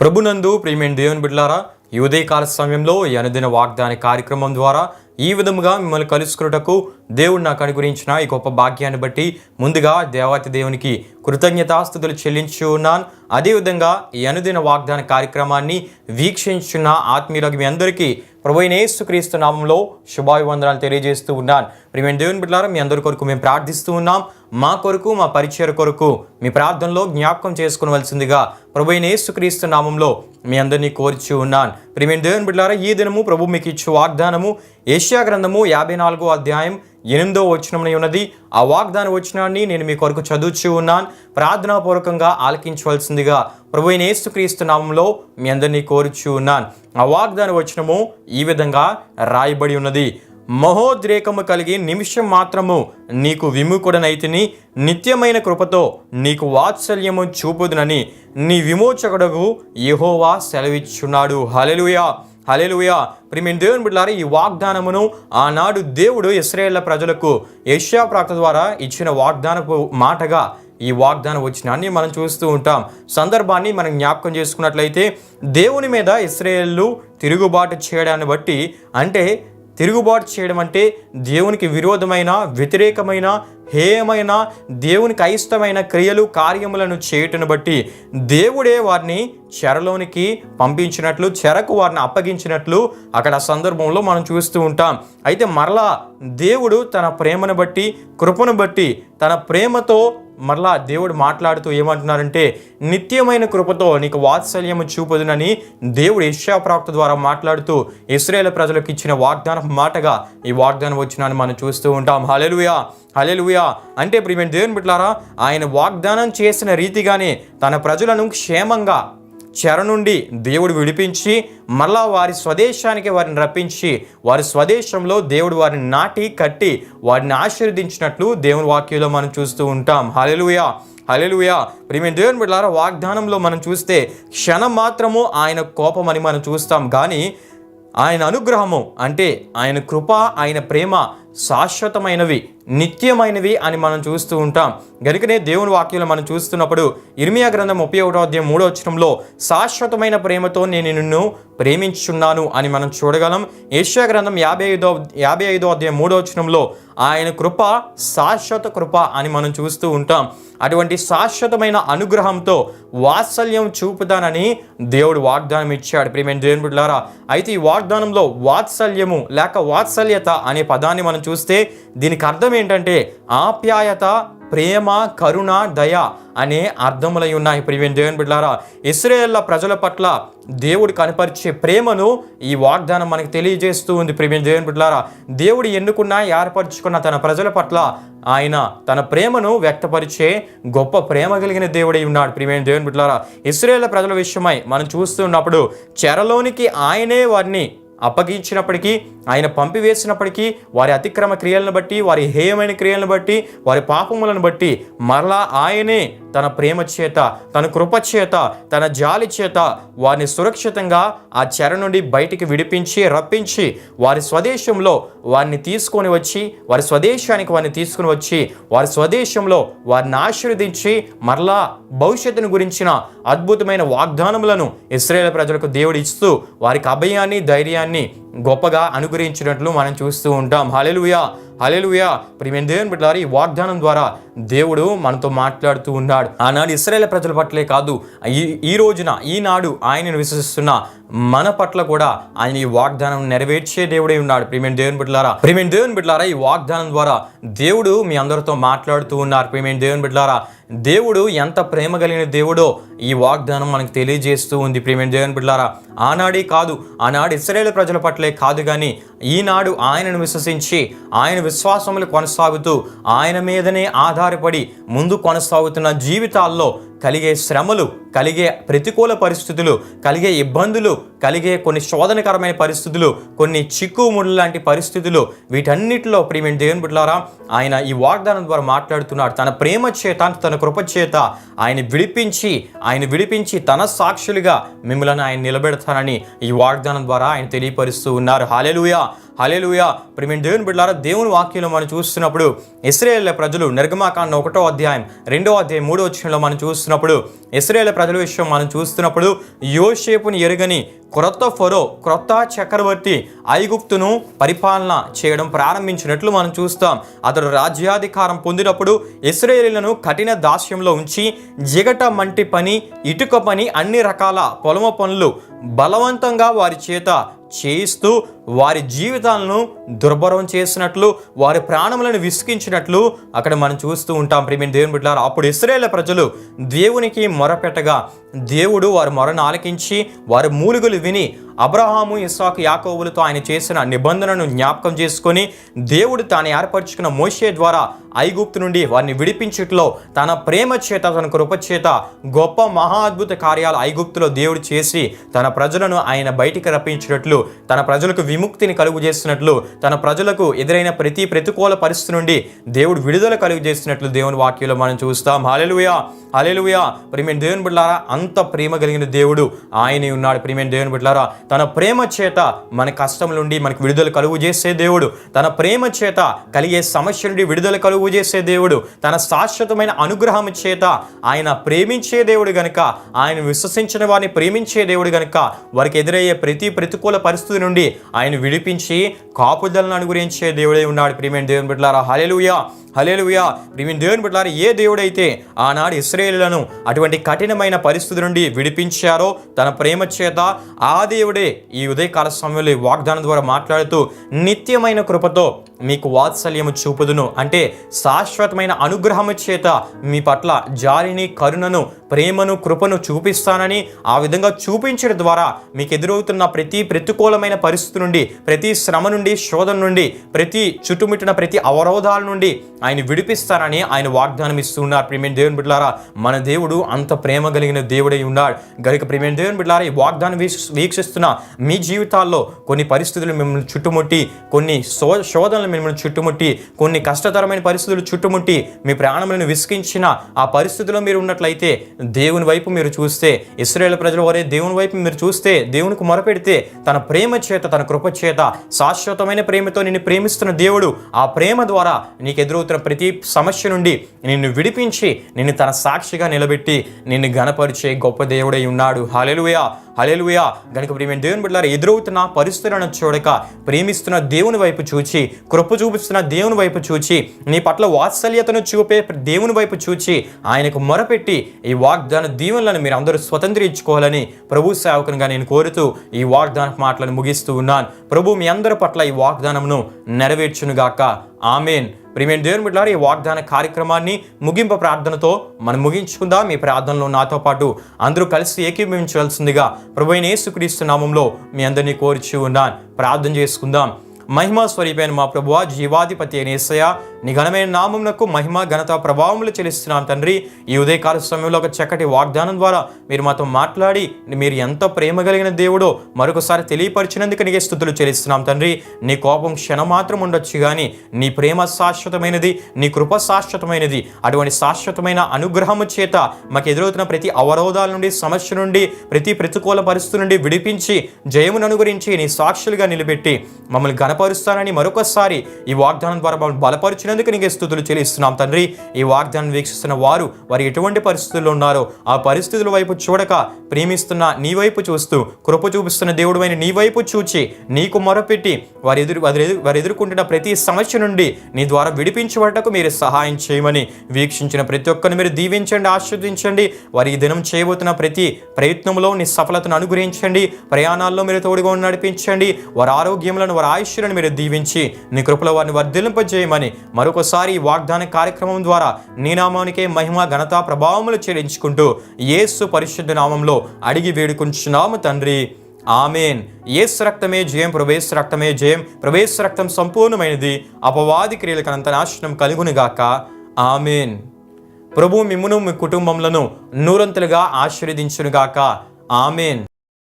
ప్రభునందు ప్రియమైన దేవుని బిడ్డలారా, ఈ ఉదయకాల సమయంలో ఈ అనుదిన వాగ్దాన కార్యక్రమం ద్వారా ఈ విధముగా మిమ్మల్ని కలుసుకున్నటకు దేవుడు నాకు అనుగ్రహించిన ఈ గొప్ప భాగ్యాన్ని బట్టి ముందుగా దేవాతి దేవునికి కృతజ్ఞతాస్తుతులు చెల్లించి ఉన్నాను. అదేవిధంగా ఈ అనుదిన వాగ్దాన కార్యక్రమాన్ని వీక్షించున్న ఆత్మీయులకు మీ అందరికీ ప్రభువైన యేసుక్రీస్తు నామంలో శుభాభివందనాలు తెలియజేస్తూ ఉన్నాను. ప్రియమైన దేవుని బిడ్డలారా, మీ అందరి కొరకు మేము ప్రార్థిస్తూ ఉన్నాం. మా కొరకు, మా పరిచయ కొరకు మీ ప్రార్థనలో జ్ఞాపకం చేసుకునవలసిందిగా ప్రభువైన యేసుక్రీస్తు నామంలో మీ అందరినీ కోరిచి ఉన్నాను. ప్రియమైన దేవుని బిడ్డలారా, ఈ దినము ప్రభు మీకు ఇచ్చే వాగ్దానము యెషయా గ్రంథము 54వ అధ్యాయం 8వ వచనమున ఉన్నది. ఆ వాగ్దాన వచనాన్ని నేను మీ కొరకు చదువుచూ ఉన్నాను. ప్రార్థనాపూర్వకంగా ఆలకించవలసిందిగా ప్రభువైన యేసుక్రీస్తు నామంలో మీ అందరినీ కోరుచూ ఉన్నాను. ఆ వాగ్దాన వచనము ఈ విధంగా రాయబడి ఉన్నది. మహోద్రేకము కలిగి నిమిషం మాత్రము నీకు విముఖుడనైతిని, నిత్యమైన కృపతో నీకు వాత్సల్యము చూపుదునని నీ విమోచకుడగు యెహోవా సెలవిచ్చున్నాడు. హల్లెలూయా, హల్లెలూయా. ప్రియమైన దేవుని బిడ్డలారా, ఈ వాగ్దానమును ఆనాడు దేవుడు ఇశ్రాయేలు ప్రజలకు యెషయా ప్రవక్త ద్వారా ఇచ్చిన వాగ్దానపు మాటగా ఈ వాగ్దాన వచనాన్ని మనం చూస్తూ ఉంటాం. సందర్భాన్ని మనం జ్ఞాపకం చేసుకున్నట్లయితే దేవుని మీద ఇశ్రాయేలు తిరుగుబాటు చేయడాన్ని బట్టి, అంటే తిరుగుబాటు చేయడం అంటే దేవునికి విరోధమైన, వ్యతిరేకమైన, హేయమైన, దేవునికి అయిష్టమైన క్రియలు, కార్యములను చేయటను బట్టి దేవుడే వారిని చెరలోనికి పంపించినట్లు, చెరకు వారిని అప్పగించినట్లు అక్కడ సందర్భంలో మనం చూస్తూ ఉంటాం. అయితే మరలా దేవుడు తన ప్రేమను బట్టి, కృపను బట్టి, తన ప్రేమతో మరలా దేవుడు మాట్లాడుతూ ఏమంటున్నారంటే, నిత్యమైన కృపతో నీకు వాత్సల్యము చూపుదునని దేవుడు యెషయా ప్రవక్త ద్వారా మాట్లాడుతూ ఇశ్రాయేలు ప్రజలకు ఇచ్చిన వాగ్దాన మాటగా ఈ వాగ్దానం వచనాన్ని మనం చూస్తూ ఉంటాం. హల్లెలూయా, హల్లెలూయా. అంటే ప్రియమైన దేవుని బిడ్డలారా, ఆయన వాగ్దానం చేసిన రీతిగానే తన ప్రజలను క్షేమంగా చెర నుండి దేవుడు విడిపించి మళ్ళా వారి స్వదేశానికి వారిని రప్పించి వారి స్వదేశంలో దేవుడు వారిని నాటి కట్టి వారిని ఆశీర్వదించినట్లు దేవుని వాక్యంలో మనం చూస్తూ ఉంటాం. హల్లెలూయా, హల్లెలూయా. ప్రియమైన దేవుని బిడ్డలారా, వాగ్దానంలో మనం చూస్తే క్షణం మాత్రము ఆయన కోపం అని మనం చూస్తాం, కానీ ఆయన అనుగ్రహము అంటే ఆయన కృప, ఆయన ప్రేమ శాశ్వతమైనవి, నిత్యమైనవి అని మనం చూస్తూ ఉంటాం. గనుకనే దేవుని వాక్యంలో మనం చూస్తున్నప్పుడు ఇర్మియా గ్రంథం 31వ అధ్యాయం 3వ వచనంలో శాశ్వతమైన ప్రేమతో నేను నిన్ను ప్రేమించున్నాను అని మనం చూడగలం. యెషయా గ్రంథం 55వ అధ్యాయం 3వ వచనంలో ఆయన కృప శాశ్వత కృప అని మనం చూస్తూ ఉంటాం. అటువంటి శాశ్వతమైన అనుగ్రహంతో వాత్సల్యం చూపుతానని దేవుడు వాగ్దానం ఇచ్చాడు. ప్రియమైన దేవుని బిడ్డలారా, అయితే ఈ వాగ్దానంలో వాత్సల్యము లేక వాత్సల్యత అనే పదాన్ని మనం చూస్తే దీనికి అర్థం ఏంటంటే ఆప్యాయత, ప్రేమ, కరుణ, దయ అనే అర్థములై ఉన్నాయి. ప్రియమైన దేవుని బిడ్డలారా, ఇశ్రాయేలు ప్రజల పట్ల దేవుడు కనపరిచే ప్రేమను ఈ వాగ్దానం మనకు తెలియజేస్తూ ఉంది. ప్రియమైన దేవుని బిడ్డలారా, దేవుడు ఎన్నుకున్న, ఏర్పరచుకున్న తన ప్రజల పట్ల ఆయన తన ప్రేమను వ్యక్తపరిచే గొప్ప ప్రేమ కలిగిన దేవుడై ఉన్నాడు. ప్రియమైన దేవుని బిడ్డలారా, ఇశ్రాయేలు ప్రజల విషయమై మనం చూస్తున్నప్పుడు చెరలోనికి ఆయనే వారిని అప్పగించినప్పటికీ, ఆయన పంపివేసినప్పటికీ, వారి అతిక్రమ క్రియలను బట్టి, వారి హేయమైన క్రియలను బట్టి, వారి పాపములను బట్టి మరలా ఆయనే తన ప్రేమ చేత, తన కృప చేత, తన జాలి చేత వారిని సురక్షితంగా ఆ చెర నుండి బయటికి విడిపించి రప్పించి వారి స్వదేశంలో వారిని తీసుకొని వచ్చి, వారి స్వదేశానికి వారిని తీసుకుని వచ్చి వారి స్వదేశంలో వారిని ఆశీర్వదించి మరలా భవిష్యత్తును గురించిన అద్భుతమైన వాగ్దానములను ఇశ్రాయేలు ప్రజలకు దేవుడు ఇస్తూ వారికి అభయాన్ని, ధైర్యాన్ని గొప్పగా అనుగ్రహించినట్లు మనం చూస్తూ ఉంటాం. హల్లెలూయా, హల్లెలూయా. ప్రియమైన దేవుని బిడ్డలారా, ఈ వాగ్దానం ద్వారా దేవుడు మనతో మాట్లాడుతూ ఉన్నాడు. ఆనాడు ఇశ్రాయేలు ప్రజల పట్లే కాదు, ఈ రోజున, ఈనాడు ఆయనను విశ్వసిస్తున్న మన పట్ల కూడా ఆయన ఈ వాగ్దానం నెరవేర్చే దేవుడే ఉన్నాడు. ప్రియమైన దేవుని బిడ్డలారా, ఈ వాగ్దానం ద్వారా దేవుడు మీ అందరితో మాట్లాడుతూ ఉన్నారు. ప్రియమైన దేవుని బిడ్డలారా, దేవుడు ఎంత ప్రేమ కలిగిన దేవుడో ఈ వాగ్దానం మనకు తెలియజేస్తూ ఉంది. ప్రియమైన దేవుని బిడ్డలారా, ఆనాడే కాదు, ఆనాడు ఇశ్రాయేలు ప్రజల పట్లే కాదు, కానీ ఈనాడు ఆయనను విశ్వసించి ఆయన విశ్వాసములు కొనసాగుతూ ఆయన మీదనే ఆధారపడి ముందు కొనసాగుతున్న జీవితాల్లో కలిగే శ్రమలు, కలిగే ప్రతికూల పరిస్థితులు, కలిగే ఇబ్బందులు, కలిగే కొన్ని శోధనకరమైన పరిస్థితులు, కొన్ని చిక్కుముళ్ళు లాంటి పరిస్థితులు, వీటన్నిటిలో ప్రియమైన దేవుని బిడ్డలారా ఆయన ఈ వాగ్దానం ద్వారా మాట్లాడుతున్నాడు. తన ప్రేమ చేత, తన కృప చేత ఆయన విడిపించి తన సాక్షులుగా మిమ్మల్ని ఆయన నిలబెడతానని ఈ వాగ్దానం ద్వారా ఆయన తెలియపరుస్తూ ఉన్నారు. హల్లెలూయా, హల్లెలూయా. ప్రియమైన దేవుని బిడ్డలారా, దేవుని వాక్యంలో మనం చూస్తున్నప్పుడు ఇశ్రాయేలు ప్రజలు నిర్గమాకాండం 1వ అధ్యాయం 2వ అధ్యాయం 3వ వచనంలో మనం చూస్తున్నప్పుడు ఇశ్రాయేలు ప్రజల విషయం మనం చూస్తున్నప్పుడు యోసేపుని ఎరుగని క్రొత్త ఫరో, క్రొత్త చక్రవర్తి ఐగుప్తును పరిపాలన చేయడం ప్రారంభించినట్లు మనం చూస్తాం. అతడు రాజ్యాధికారం పొందినప్పుడు ఇశ్రాయేలీయులను కఠిన దాస్యంలో ఉంచి జిగట మంటి పని, ఇటుక పని, అన్ని రకాల పొలమ పనులు బలవంతంగా వారి చేత చేయిస్తూ వారి జీవితాలను దుర్భరం చేసినట్లు, వారి ప్రాణములను విసిగించినట్లు అక్కడ మనం చూస్తూ ఉంటాం. ప్రియమైన దేవుని బిడ్డలారా, అప్పుడు ఇశ్రాయేలు ప్రజలు దేవునికి మొరపెట్టగా దేవుడు వారి మొరను ఆలకించి వారి మూలుగులు విని అబ్రహాము, ఇస్సాకు, యాకోబులతో ఆయన చేసిన నిబంధనను జ్ఞాపకం చేసుకొని దేవుడు తాను ఏర్పరచుకున్న మోషే ద్వారా ఐగుప్తు నుండి వారిని విడిపించుట్లో తన ప్రేమ చేత, తన కృప చేత గొప్ప మహా అద్భుత కార్యాలు ఐగుప్తులో దేవుడు చేసి తన ప్రజలను ఆయన బయటికి రప్పించినట్లు, తన ప్రజలకు విముక్తిని కలుగు చేసినట్లు, తన ప్రజలకు ఎదురైన ప్రతి ప్రతికూల పరిస్థితి నుండి దేవుడు విడుదల కలుగు చేసినట్లు దేవుని వాక్యంలో మనం చూస్తాం. హల్లెలూయా, హల్లెలూయా. ప్రియమైన దేవుని బిడ్డలారా, అంత ప్రేమ కలిగిన దేవుడు ఆయనే ఉన్నాడు. ప్రియమైన దేవుని బిడ్డలారా, తన ప్రేమ చేత మన కష్టం నుండి మనకు విడుదల కలుగు చేసే దేవుడు, తన ప్రేమ చేత కలిగే సమస్య నుండి విడుదల కలుగు చేసే దేవుడు, తన శాశ్వతమైన అనుగ్రహం చేత ఆయన ప్రేమించే దేవుడు గనుక, ఆయన విశ్వసించిన వారిని ప్రేమించే దేవుడు గనుక వారికి ఎదురయ్యే ప్రతి ప్రతికూల పరిస్థితి నుండి ఆయన విడిపించి కాపుదలను అనుగ్రహించే దేవుడే ఉన్నాడు. ప్రియమైన దేవుని బిడ్డలారా, హల్లెలూయా, హల్లెలూయా. ప్రియమైన దేవుని బిడ్డలారా, ఏ దేవుడైతే ఆనాడు ఇశ్రాయేలులను అటువంటి కఠినమైన పరిస్థితి నుండి విడిపించారో తన ప్రేమ చేత, ఆ దేవుడే ఈ ఉదయకాల సమయంలో వాగ్దానం ద్వారా మాట్లాడుతూ నిత్యమైన కృపతో మీకు వాత్సల్యము చూపుదును, అంటే శాశ్వతమైన అనుగ్రహము చేత మీ పట్ల జాలిని, కరుణను, ప్రేమను, కృపను చూపిస్తానని, ఆ విధంగా చూపించడం ద్వారా మీకు ఎదురవుతున్న ప్రతి ప్రతికూలమైన పరిస్థితి నుండి, ప్రతి శ్రమ నుండి, శోధన నుండి, ప్రతి చుట్టుముట్టిన ప్రతి అవరోధాల నుండి ఆయన విడిపిస్తానని ఆయన వాగ్దానం ఇస్తున్నారు. ప్రియమైన దేవుని బిడ్డలారా, మన దేవుడు అంత ప్రేమ కలిగిన దేవుడై ఉన్నాడు గనుక ప్రియమైన దేవుని బిడ్డలారా, ఈ వాగ్దానం వీక్షిస్తున్న మీ జీవితాల్లో కొన్ని పరిస్థితులు మిమ్మల్ని చుట్టుముట్టి, కొన్ని శోధనలు మిమ్మల్ని చుట్టుముట్టి, కొన్ని కష్టతరమైన పరిస్థితులు చుట్టుముట్టి మీ ప్రాణములను విసిగించిన ఆ పరిస్థితిలో మీరు ఉన్నట్లయితే దేవుని వైపు మీరు చూస్తే, ఇశ్రాయేలు ప్రజల వారే దేవుని వైపు మీరు చూస్తే, దేవునికి మొరపెడితే తన ప్రేమ చేత, తన కృప చేత, శాశ్వతమైన ప్రేమతో నిన్ను ప్రేమిస్తున్న దేవుడు ఆ ప్రేమ ద్వారా నీకు ఎదురవుతున్న ప్రతి సమస్య నుండి నిన్ను విడిపించి నిన్ను తన సాక్షిగా నిలబెట్టి నిన్ను ఘనపరిచే గొప్ప దేవుడై ఉన్నాడు. హల్లెలూయా, హల్లెలూయా. గనుక ప్రియమైన దేవుని బిడ్డలారా, ఎదురవుతున్న పరిస్థితులను చూడక ప్రేమిస్తున్న దేవుని వైపు చూచి, కృప చూపిస్తున్న దేవుని వైపు చూచి, నీ పట్ల వాత్సల్యతను చూపే దేవుని వైపు చూచి ఆయనకు మొరపెట్టి ఈ వాగ్దాన దీవెనలను మీరు అందరూ స్వతంత్రించుకోవాలని ప్రభు సేవకునిగా నేను కోరుతూ ఈ వాగ్దాన మాటలను ముగిస్తూ ఉన్నాను. ప్రభు మీ అందరి పట్ల ఈ వాగ్దానమును నెరవేర్చునుగాక. ఆమేన్. ప్రియమైన దేవుని బిడ్డలారా, ఈ వాగ్దాన కార్యక్రమాన్ని ముగింపు ప్రార్థనతో మనం ముగించుకుందాం. మీ ప్రార్థనలో నాతో పాటు అందరూ కలిసి ఏకీభవించవలసిందిగా ప్రభువైన యేసుక్రీస్తు నామంలో మీ అందరినీ కోరుచూ ఉన్నాను. ప్రార్థన చేసుకుందాం. మహిమా స్వరూపైన మా ప్రభువా, జీవాధిపతి అయిన యేసయ్యా, నీ ఘనమైన నామమునకు మహిమ, ఘనత, ప్రభావములు చెల్లిస్తున్నాం తండ్రి. ఈ ఉదయకాల సమయంలో ఒక చక్కటి వాగ్దానం ద్వారా మీరు మాతో మాట్లాడి మీరు ఎంత ప్రేమ కలిగిన దేవుడో మరొకసారి తెలియపరిచినందుకు నీకే స్తుతులు చెల్లిస్తున్నాం తండ్రి. నీ కోపం క్షణమాత్రం ఉండొచ్చు కానీ నీ ప్రేమ శాశ్వతమైనది, నీ కృప శాశ్వతమైనది. అటువంటి శాశ్వతమైన అనుగ్రహము చేత మాకు ఎదురవుతున్న ప్రతి అవరోధాల నుండి, సమస్య నుండి, ప్రతి ప్రతికూల పరిస్థితి నుండి విడిపించి జయమును అనుగ్రహించి నీ సాక్షులుగా నిలబెట్టి మమ్మల్ని ఘనపరుస్తానని మరొకసారి ఈ వాగ్దానం ద్వారా మమ్మల్ని బలపరిచినందుకు నీకే స్తుతులు చెల్లిస్తున్నాం తండ్రి. ఈ వాగ్దానం వీక్షిస్తున్న వారు ఎటువంటి పరిస్థితుల్లో ఉన్నారో ఆ పరిస్థితుల వైపు చూడక ప్రేమిస్తున్న నీ వైపు చూస్తూ, కృప చూపిస్తున్న దేవుడైన నీ వైపు చూచి నీకు మొరపెట్టి వారు ఎదుర్కొంటున్న ప్రతి సమస్య నుండి నీ ద్వారా విడిపించబడటకు మీరు సహాయం చేయమని వీక్షించిన ప్రతి ఒక్కరిని మీరు దీవించండి, ఆశీర్వదించండి. వారి ఈ దినం చేయబోతున్న ప్రతి ప్రయత్నంలో నీ సఫలతను అనుగ్రహించండి. ప్రయాణాల్లో మీరు తోడుగా నడిపించండి. వారి ఆరోగ్యములను, వారి ఆయుష్లను మీరు దీవించి నీ కృపలో వారిని వర్ధిల్లింపజేయమని మరొకసారి ఈ వాగ్దాన కార్యక్రమం ద్వారా నీ నామానికే మహిమ, ఘనత, ప్రభావములు చెల్లించుకుంటూ యేసు పరిశుద్ధ నామంలో అడిగి వేడుకుంటున్నాము తండ్రి. ఆమేన్. యేసు రక్తమే జయం, ప్రవేశ రక్తమే జయం, ప్రవేశ రక్తం సంపూర్ణమైనది, అపవాది క్రియలకు అనంత నాశనం కలుగునుగాక. ఆమేన్. ప్రభు మిమ్మును మీ కుటుంబములను నూరంతలుగా ఆశీర్వదించునుగాక. ఆమేన్.